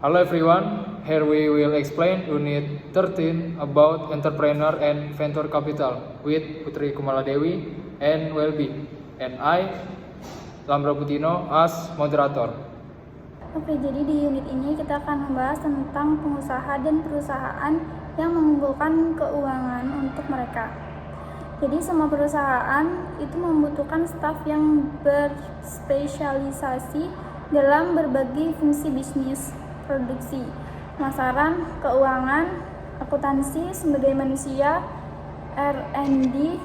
Hello everyone, here we will explain Unit 13 about entrepreneur and venture capital with Putri Kumaladewi and Welby, and I, Lamro Putino, as moderator. Oke, jadi di unit ini kita akan membahas tentang pengusaha dan perusahaan yang mengumpulkan keuangan untuk mereka. Jadi semua perusahaan itu membutuhkan staf yang berspesialisasi dalam berbagai fungsi bisnis, produksi, pemasaran, keuangan, akuntansi, sumber daya manusia, R&D,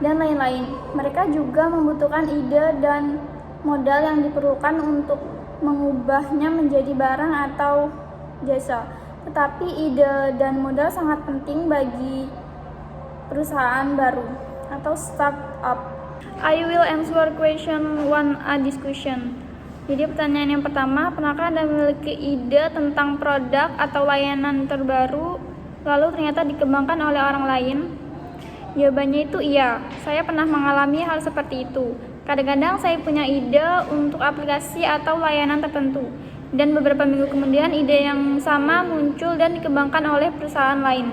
dan lain-lain. Mereka juga membutuhkan ide dan modal yang diperlukan untuk mengubahnya menjadi barang atau jasa. Tetapi ide dan modal sangat penting bagi perusahaan baru atau startup. I will answer question 1A discussion. Jadi pertanyaan yang pertama, pernahkah Anda memiliki ide tentang produk atau layanan terbaru lalu ternyata dikembangkan oleh orang lain? Jawabannya itu iya, saya pernah mengalami hal seperti itu. Kadang-kadang saya punya ide untuk aplikasi atau layanan tertentu, dan beberapa minggu kemudian ide yang sama muncul dan dikembangkan oleh perusahaan lain.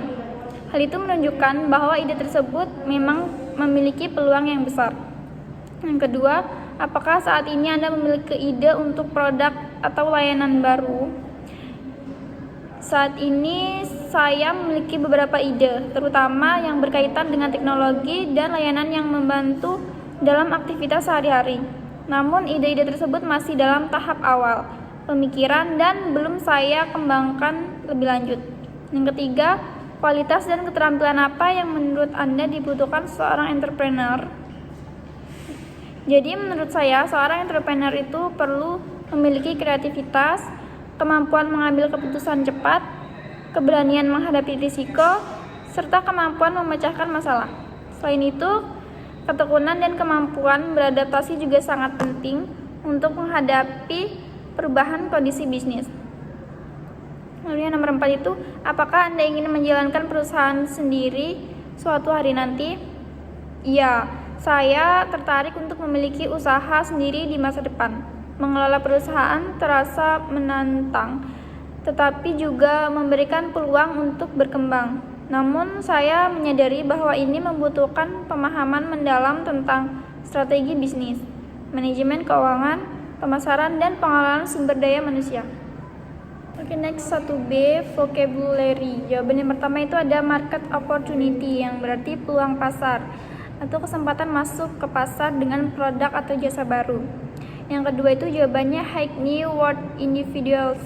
Hal itu menunjukkan bahwa ide tersebut memang memiliki peluang yang besar. Yang kedua, apakah saat ini Anda memiliki ide untuk produk atau layanan baru? Saat ini saya memiliki beberapa ide, terutama yang berkaitan dengan teknologi dan layanan yang membantu dalam aktivitas sehari-hari. Namun ide-ide tersebut masih dalam tahap awal pemikiran dan belum saya kembangkan lebih lanjut. Yang ketiga, kualitas dan keterampilan apa yang menurut Anda dibutuhkan seorang entrepreneur? Jadi menurut saya, seorang entrepreneur itu perlu memiliki kreativitas, kemampuan mengambil keputusan cepat, keberanian menghadapi risiko, serta kemampuan memecahkan masalah. Selain itu, ketekunan dan kemampuan beradaptasi juga sangat penting untuk menghadapi perubahan kondisi bisnis. Lalu yang nomor 4 itu, apakah Anda ingin menjalankan perusahaan sendiri suatu hari nanti? Iya, saya tertarik untuk memiliki usaha sendiri di masa depan. Mengelola perusahaan terasa menantang, tetapi juga memberikan peluang untuk berkembang. Namun saya menyadari bahwa ini membutuhkan pemahaman mendalam tentang strategi bisnis, manajemen keuangan, pemasaran, dan pengelolaan sumber daya manusia. Oke, next 1B, vocabulary. Jawaban yang pertama itu ada market opportunity, yang berarti peluang pasar atau kesempatan masuk ke pasar dengan produk atau jasa baru. Yang kedua itu jawabannya high new worth individuals,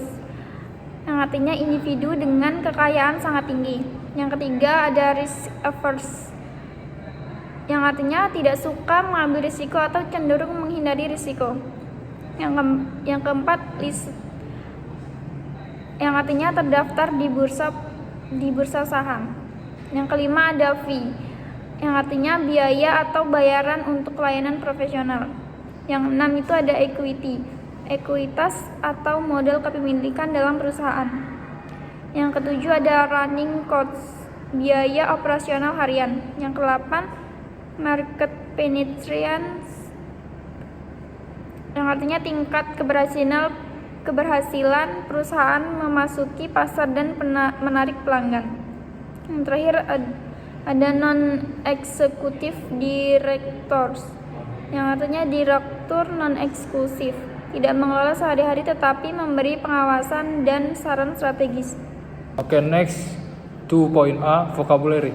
yang artinya individu dengan kekayaan sangat tinggi. Yang ketiga ada risk averse, yang artinya tidak suka mengambil risiko atau cenderung menghindari risiko. Yang keempat list, yang artinya terdaftar di bursa saham. Yang kelima ada fee, yang artinya biaya atau bayaran untuk layanan profesional. Yang enam itu ada equity, ekuitas atau modal kepemilikan dalam perusahaan. Yang ketujuh ada running costs, biaya operasional harian. Yang kedelapan market penetration, yang artinya tingkat keberhasilan perusahaan memasuki pasar dan menarik pelanggan. Yang terakhir ada non-executive directors, yang artinya direktur non-eksklusif, tidak mengelola sehari-hari tetapi memberi pengawasan dan saran strategis. Oke, next 2.A, vocabulary.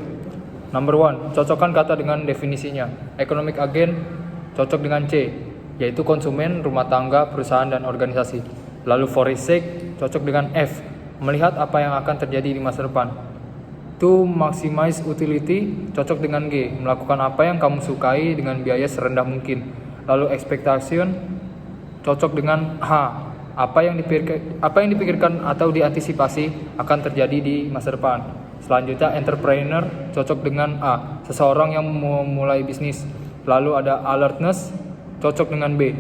Number 1, cocokkan kata dengan definisinya. Economic agent cocok dengan C, yaitu konsumen, rumah tangga, perusahaan, dan organisasi. Lalu for his sake cocok dengan F, melihat apa yang akan terjadi di masa depan. To maximize utility cocok dengan G, melakukan apa yang kamu sukai dengan biaya serendah mungkin. Lalu expectation cocok dengan H, apa yang dipikirkan atau diantisipasi akan terjadi di masa depan. Selanjutnya entrepreneur cocok dengan A, seseorang yang memulai bisnis. Lalu ada alertness cocok dengan B,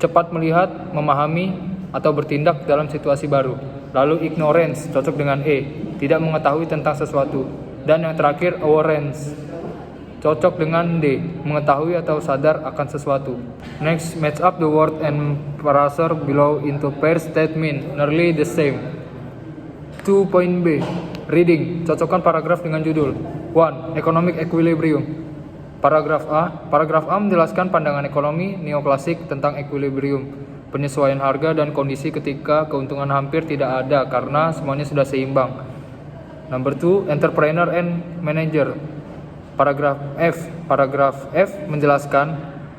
cepat melihat, memahami, atau bertindak dalam situasi baru. Lalu ignorance cocok dengan E, tidak mengetahui tentang sesuatu. Dan yang terakhir awareness cocok dengan D, mengetahui atau sadar akan sesuatu. Next, match up the word and phrase below into pair statement, nearly the same. 2.B, reading, cocokkan paragraf dengan judul. 1. Economic equilibrium. Paragraf A menjelaskan pandangan ekonomi neoklasik tentang equilibrium, penyesuaian harga dan kondisi ketika keuntungan hampir tidak ada karena semuanya sudah seimbang. Number 2, entrepreneur and manager. Paragraf F menjelaskan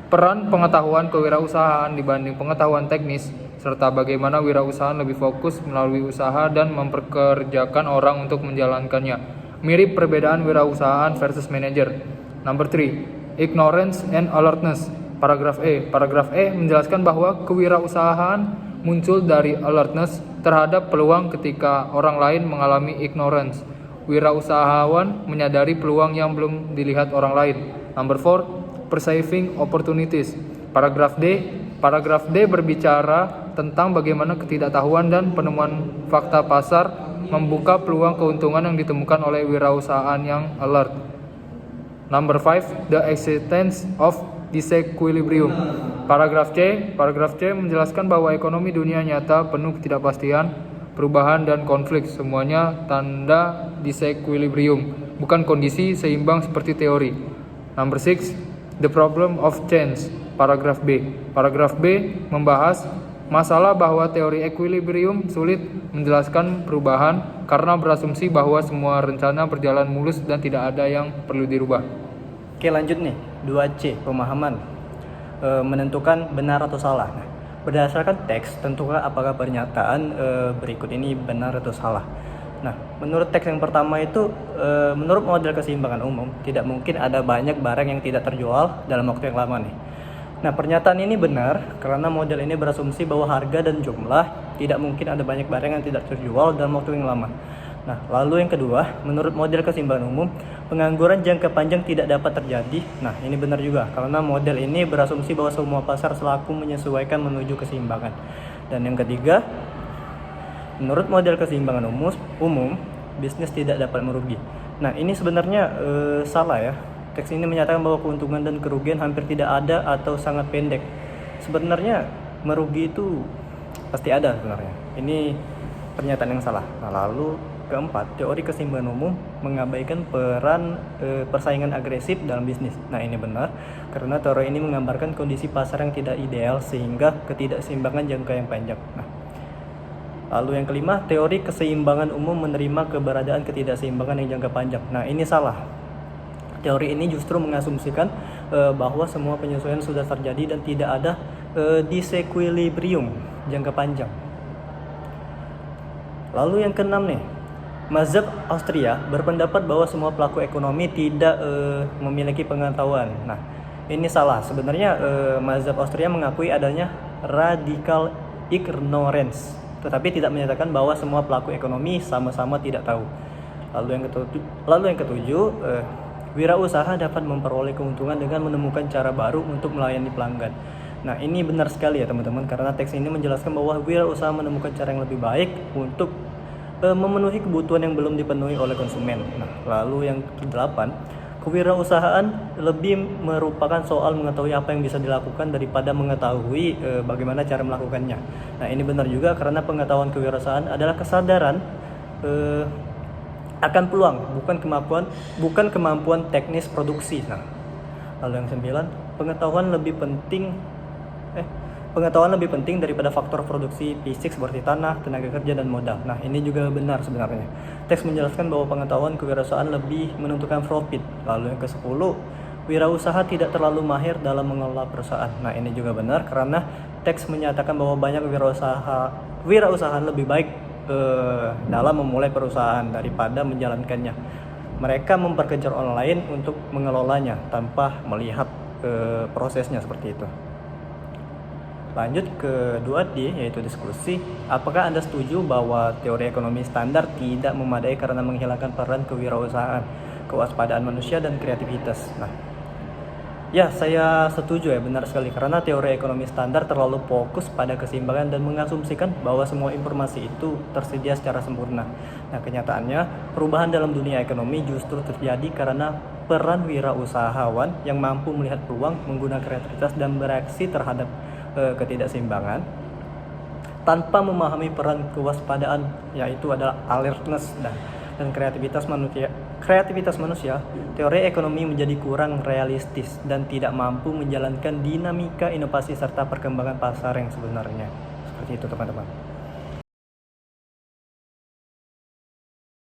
peran pengetahuan kewirausahaan dibanding pengetahuan teknis, serta bagaimana wirausahaan lebih fokus melalui usaha dan memperkerjakan orang untuk menjalankannya. Mirip perbedaan wirausahaan versus manager. Number 3, ignorance and alertness. Paragraf E menjelaskan bahwa kewirausahaan muncul dari alertness terhadap peluang ketika orang lain mengalami ignorance. Wirausahawan menyadari peluang yang belum dilihat orang lain. Number 4, perceiving opportunities. Paragraf D berbicara tentang bagaimana ketidaktahuan dan penemuan fakta pasar membuka peluang keuntungan yang ditemukan oleh wirausahaan yang alert. Number 5, the existence of disequilibrium. Paragraf C menjelaskan bahwa ekonomi dunia nyata penuh ketidakpastian, perubahan dan konflik, semuanya tanda disequilibrium, bukan kondisi seimbang seperti teori. Number 6, the problem of change. Paragraf B membahas masalah bahwa teori equilibrium sulit menjelaskan perubahan karena berasumsi bahwa semua rencana berjalan mulus dan tidak ada yang perlu dirubah. Oke, lanjut nih. 2C, pemahaman. Menentukan benar atau salah. Nah, berdasarkan teks, tentukan apakah pernyataan berikut ini benar atau salah. Nah, menurut teks yang pertama itu, menurut model keseimbangan umum, tidak mungkin ada banyak barang yang tidak terjual dalam waktu yang lama nih. Nah, pernyataan ini benar karena model ini berasumsi bahwa harga dan jumlah tidak mungkin ada banyak barang yang tidak terjual dalam waktu yang lama. Nah, lalu yang kedua, menurut model keseimbangan umum, pengangguran jangka panjang tidak dapat terjadi. Nah, ini benar juga karena model ini berasumsi bahwa semua pasar selalu menyesuaikan menuju keseimbangan. Dan yang ketiga, menurut model keseimbangan umum, bisnis tidak dapat merugi. Nah, ini sebenarnya salah ya. Teks ini menyatakan bahwa keuntungan dan kerugian hampir tidak ada atau sangat pendek. Sebenarnya merugi itu pasti ada sebenarnya. Ini pernyataan yang salah. Nah, lalu keempat, teori keseimbangan umum mengabaikan peran persaingan agresif dalam bisnis. Nah, ini benar karena teori ini menggambarkan kondisi pasar yang tidak ideal sehingga ketidakseimbangan jangka yang panjang. Nah, lalu yang kelima, teori keseimbangan umum menerima keberadaan ketidakseimbangan yang jangka panjang. Nah, ini salah. Teori ini justru mengasumsikan bahwa semua penyesuaian sudah terjadi dan tidak ada disequilibrium jangka panjang. Lalu yang keenam nih, mazhab Austria berpendapat bahwa semua pelaku ekonomi tidak memiliki pengetahuan. Nah, ini salah. Sebenarnya mazhab Austria mengakui adanya radical ignorance, tetapi tidak menyatakan bahwa semua pelaku ekonomi sama-sama tidak tahu. Lalu yang ketujuh, wirausaha dapat memperoleh keuntungan dengan menemukan cara baru untuk melayani pelanggan. Nah, ini benar sekali ya teman-teman, karena teks ini menjelaskan bahwa wirausaha menemukan cara yang lebih baik untuk memenuhi kebutuhan yang belum dipenuhi oleh konsumen. Nah, lalu yang kedelapan, kewirausahaan lebih merupakan soal mengetahui apa yang bisa dilakukan daripada mengetahui bagaimana cara melakukannya. Nah, ini benar juga karena pengetahuan kewirausahaan adalah kesadaran akan peluang, bukan kemampuan teknis produksi. Nah, lalu yang 9, pengetahuan lebih penting daripada faktor produksi fisik seperti tanah, tenaga kerja, dan modal. Nah, ini juga benar sebenarnya. Teks menjelaskan bahwa pengetahuan kewirausahaan lebih menentukan profit. Lalu yang ke-10, wirausaha tidak terlalu mahir dalam mengelola perusahaan. Nah, ini juga benar karena teks menyatakan bahwa banyak wirausaha lebih baik dalam memulai perusahaan daripada menjalankannya. Mereka memperkejar orang lain untuk mengelolanya tanpa melihat prosesnya seperti itu. Lanjut ke 2D, yaitu diskusi. Apakah Anda setuju bahwa teori ekonomi standar tidak memadai karena menghilangkan peran kewirausahaan, kewaspadaan manusia, dan kreativitas? Nah, ya, saya setuju ya, benar sekali, karena teori ekonomi standar terlalu fokus pada keseimbangan dan mengasumsikan bahwa semua informasi itu tersedia secara sempurna. Nah, kenyataannya perubahan dalam dunia ekonomi justru terjadi karena peran wirausahawan yang mampu melihat peluang, menggunakan kreativitas dan bereaksi terhadap ketidakseimbangan tanpa memahami peran kewaspadaan, yaitu adalah alertness dan kreativitas manusia. Teori ekonomi menjadi kurang realistis dan tidak mampu menjalankan dinamika inovasi serta perkembangan pasar yang sebenarnya. Seperti itu teman-teman.